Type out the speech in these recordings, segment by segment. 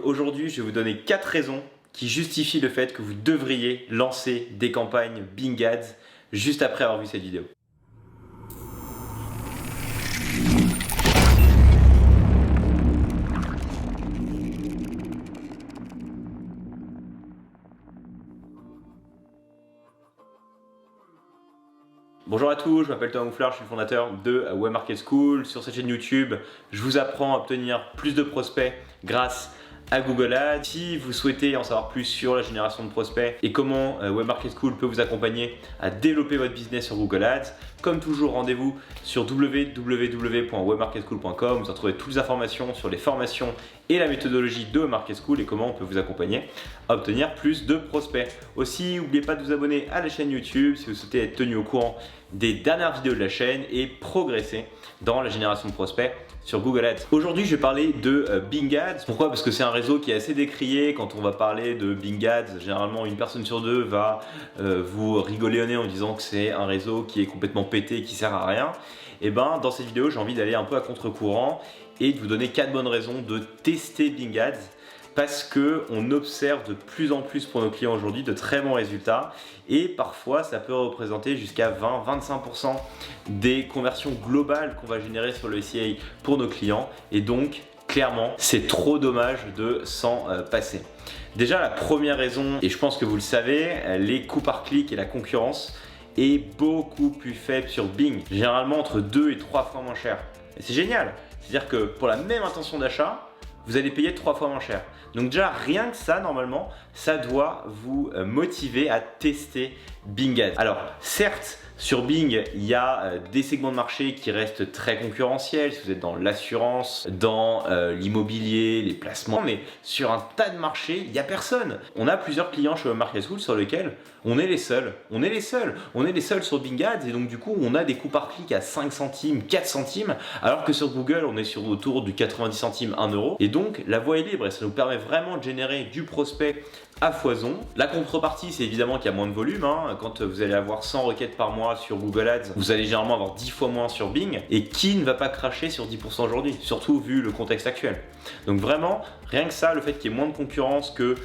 Aujourd'hui, je vais vous donner 4 raisons qui justifient le fait que vous devriez lancer des campagnes Bing Ads juste après avoir vu cette vidéo. Bonjour à tous, je m'appelle Thomas Mouflard, je suis le fondateur de Web Market School. Sur cette chaîne YouTube, je vous apprends à obtenir plus de prospects grâce à Google Ads. Si vous souhaitez en savoir plus sur la génération de prospects et comment Web Market School peut vous accompagner à développer votre business sur Google Ads, comme toujours, rendez-vous sur www.webmarketschool.com. Vous retrouvez toutes les informations sur les formations et la méthodologie de Web Market School et comment on peut vous accompagner à obtenir plus de prospects. Aussi, n'oubliez pas de vous abonner à la chaîne YouTube si vous souhaitez être tenu au courant des dernières vidéos de la chaîne et progresser dans la génération de prospects sur Google Ads. Aujourd'hui, je vais parler de Bing Ads. Pourquoi? Parce que c'est un réseau qui est assez décrié. Quand on va parler de Bing Ads, généralement une personne sur deux va vous rigoler au nez en disant que c'est un réseau qui est complètement pété, qui sert à rien. Et ben, dans cette vidéo, j'ai envie d'aller un peu à contre-courant et de vous donner 4 bonnes raisons de tester Bing Ads. Parce qu'on observe de plus en plus pour nos clients aujourd'hui de très bons résultats et parfois ça peut représenter jusqu'à 20-25% des conversions globales qu'on va générer sur le SEA pour nos clients et donc clairement c'est trop dommage de s'en passer. Déjà la première raison, et je pense que vous le savez, les coûts par clic et la concurrence est beaucoup plus faible sur Bing, généralement entre 2 et 3 fois moins cher. Et c'est génial, c'est-à-dire que pour la même intention d'achat, vous allez payer 3 fois moins cher. Donc déjà, rien que ça, normalement, ça doit vous motiver à tester Bing Ads. Alors, certes, sur Bing, il y a des segments de marché qui restent très concurrentiels, si vous êtes dans l'assurance, dans l'immobilier, les placements, mais sur un tas de marchés, il n'y a personne. On a plusieurs clients chez Web Market School sur lesquels on est les seuls. On est les seuls sur Bing Ads et donc du coup, on a des coûts par clic à 5 centimes, 4 centimes, alors que sur Google, on est sur autour du 90 centimes, 1 euro. Et donc, la voie est libre et ça nous permet vraiment de générer du prospect à foison. La contrepartie, c'est évidemment qu'il y a moins de volume. Quand vous allez avoir 100 requêtes par mois sur Google Ads, vous allez généralement avoir 10 fois moins sur Bing. Et qui ne va pas cracher sur 10% aujourd'hui, surtout vu le contexte actuel. Donc vraiment, rien que ça, le fait qu'il y ait moins de concurrence, que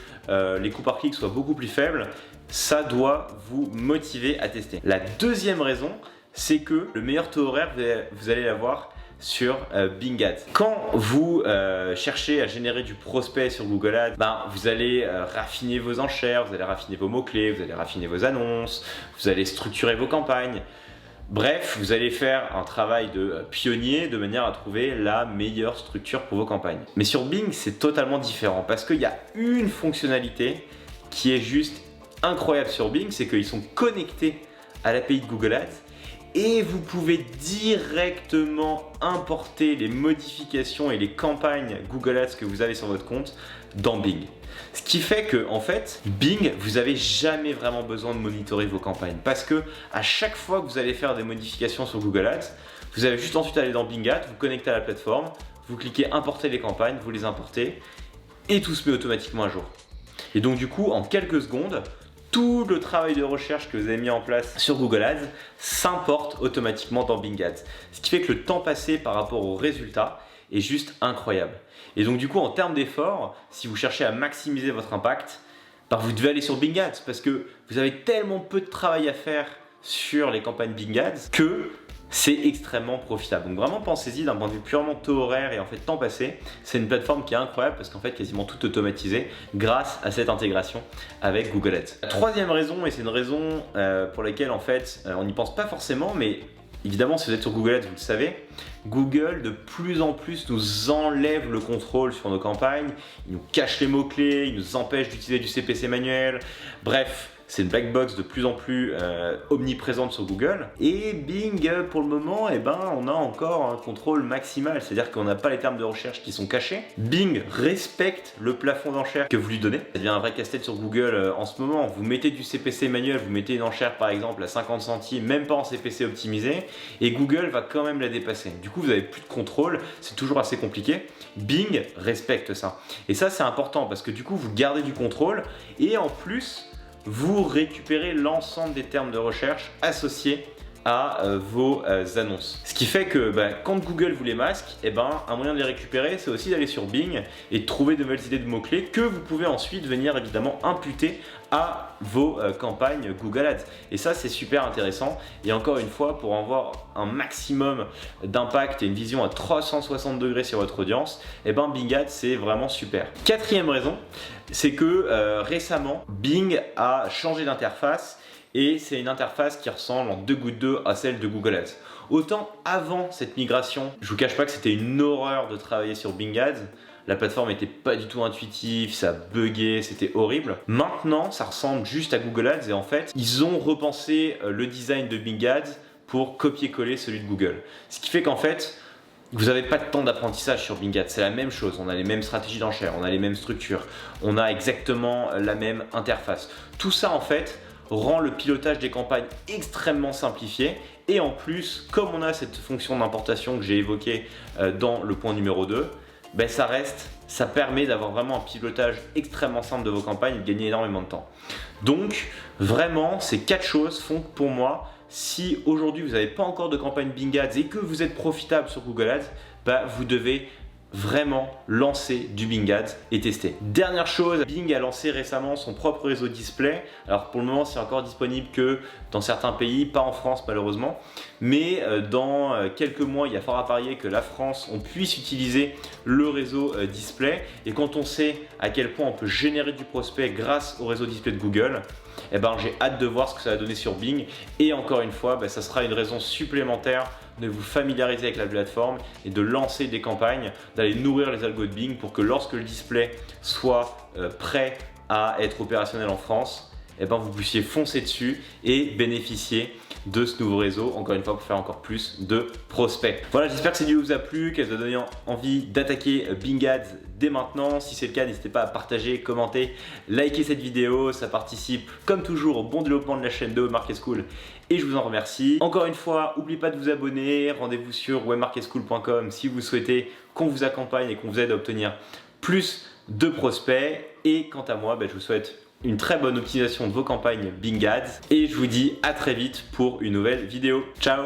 les coûts par clic soient beaucoup plus faibles, ça doit vous motiver à tester. La deuxième raison, c'est que le meilleur taux horaire, vous allez l'avoir sur Bing Ads. Quand vous cherchez à générer du prospect sur Google Ads, vous allez raffiner vos enchères, vous allez raffiner vos mots-clés, vous allez raffiner vos annonces, vous allez structurer vos campagnes. Bref, vous allez faire un travail de pionnier de manière à trouver la meilleure structure pour vos campagnes. Mais sur Bing, c'est totalement différent parce qu'il y a une fonctionnalité qui est juste incroyable sur Bing, c'est qu'ils sont connectés à l'API de Google Ads et vous pouvez directement importer les modifications et les campagnes Google Ads que vous avez sur votre compte dans Bing. Ce qui fait que en fait, Bing, vous n'avez jamais vraiment besoin de monitorer vos campagnes parce que à chaque fois que vous allez faire des modifications sur Google Ads, vous allez juste ensuite aller dans Bing Ads, vous connecter à la plateforme, vous cliquez importer les campagnes, vous les importez et tout se met automatiquement à jour. Et donc du coup, en quelques secondes, tout le travail de recherche que vous avez mis en place sur Google Ads s'importe automatiquement dans Bing Ads. Ce qui fait que le temps passé par rapport aux résultats est juste incroyable. Et donc du coup, en termes d'effort, si vous cherchez à maximiser votre impact, vous devez aller sur Bing Ads parce que vous avez tellement peu de travail à faire sur les campagnes Bing Ads que c'est extrêmement profitable. Donc vraiment pensez-y d'un point de vue purement taux horaire et en fait temps passé. C'est une plateforme qui est incroyable parce qu'en fait quasiment tout automatisé grâce à cette intégration avec Google Ads. La troisième raison, et c'est une raison pour laquelle en fait on n'y pense pas forcément, mais évidemment si vous êtes sur Google Ads vous le savez, Google de plus en plus nous enlève le contrôle sur nos campagnes, il nous cache les mots-clés, il nous empêche d'utiliser du CPC manuel, bref. C'est une black box de plus en plus omniprésente sur Google. Et Bing, pour le moment, on a encore un contrôle maximal. C'est-à-dire qu'on n'a pas les termes de recherche qui sont cachés. Bing respecte le plafond d'enchères que vous lui donnez. Ça devient un vrai casse-tête sur Google en ce moment. Vous mettez du CPC manuel, vous mettez une enchère par exemple à 50 centimes, même pas en CPC optimisé, et Google va quand même la dépasser. Du coup, vous n'avez plus de contrôle. C'est toujours assez compliqué. Bing respecte ça. Et ça, c'est important parce que du coup, vous gardez du contrôle et en plus, vous récupérez l'ensemble des termes de recherche associés à vos annonces. Ce qui fait que quand Google vous les masque, un moyen de les récupérer, c'est aussi d'aller sur Bing et de trouver de nouvelles idées de mots-clés que vous pouvez ensuite venir évidemment imputer à vos campagnes Google Ads. Et ça, c'est super intéressant. Et encore une fois, pour avoir un maximum d'impact et une vision à 360 degrés sur votre audience, Bing Ads, c'est vraiment super. Quatrième raison, c'est que récemment, Bing a changé d'interface et c'est une interface qui ressemble en 2 gouttes d'eau à celle de Google Ads. Autant avant cette migration, je vous cache pas que c'était une horreur de travailler sur Bing Ads. La plateforme n'était pas du tout intuitive, ça buguait, c'était horrible. Maintenant, ça ressemble juste à Google Ads et en fait, ils ont repensé le design de Bing Ads pour copier-coller celui de Google. Ce qui fait qu'en fait, vous n'avez pas de temps d'apprentissage sur Bing Ads, c'est la même chose, on a les mêmes stratégies d'enchères, on a les mêmes structures, on a exactement la même interface. Tout ça en fait rend le pilotage des campagnes extrêmement simplifié et en plus, comme on a cette fonction d'importation que j'ai évoquée dans le point numéro 2, ça permet d'avoir vraiment un pilotage extrêmement simple de vos campagnes et de gagner énormément de temps. Donc vraiment, ces 4 choses font que pour moi, si aujourd'hui vous n'avez pas encore de campagne Bing Ads et que vous êtes profitable sur Google Ads, vous devez vraiment lancer du Bing Ads et tester. Dernière chose, Bing a lancé récemment son propre réseau display. Alors pour le moment, c'est encore disponible que dans certains pays, pas en France malheureusement, mais dans quelques mois, il y a fort à parier que la France, on puisse utiliser le réseau display. Et quand on sait à quel point on peut générer du prospect grâce au réseau display de Google, j'ai hâte de voir ce que ça va donner sur Bing. Et encore une fois, ça sera une raison supplémentaire de vous familiariser avec la plateforme et de lancer des campagnes, d'aller nourrir les algos de Bing pour que lorsque le display soit prêt à être opérationnel en France, vous puissiez foncer dessus et bénéficier de ce nouveau réseau, encore une fois pour faire encore plus de prospects. Voilà, j'espère que cette vidéo vous a plu, qu'elle vous a donné envie d'attaquer Bing Ads dès maintenant. Si c'est le cas, n'hésitez pas à partager, commenter, liker cette vidéo, ça participe comme toujours au bon développement de la chaîne de Webmarket School et je vous en remercie. Encore une fois, n'oubliez pas de vous abonner, rendez-vous sur webmarketschool.com si vous souhaitez qu'on vous accompagne et qu'on vous aide à obtenir plus de prospects. Et quant à moi, je vous souhaite une très bonne optimisation de vos campagnes Bing Ads et je vous dis à très vite pour une nouvelle vidéo. Ciao!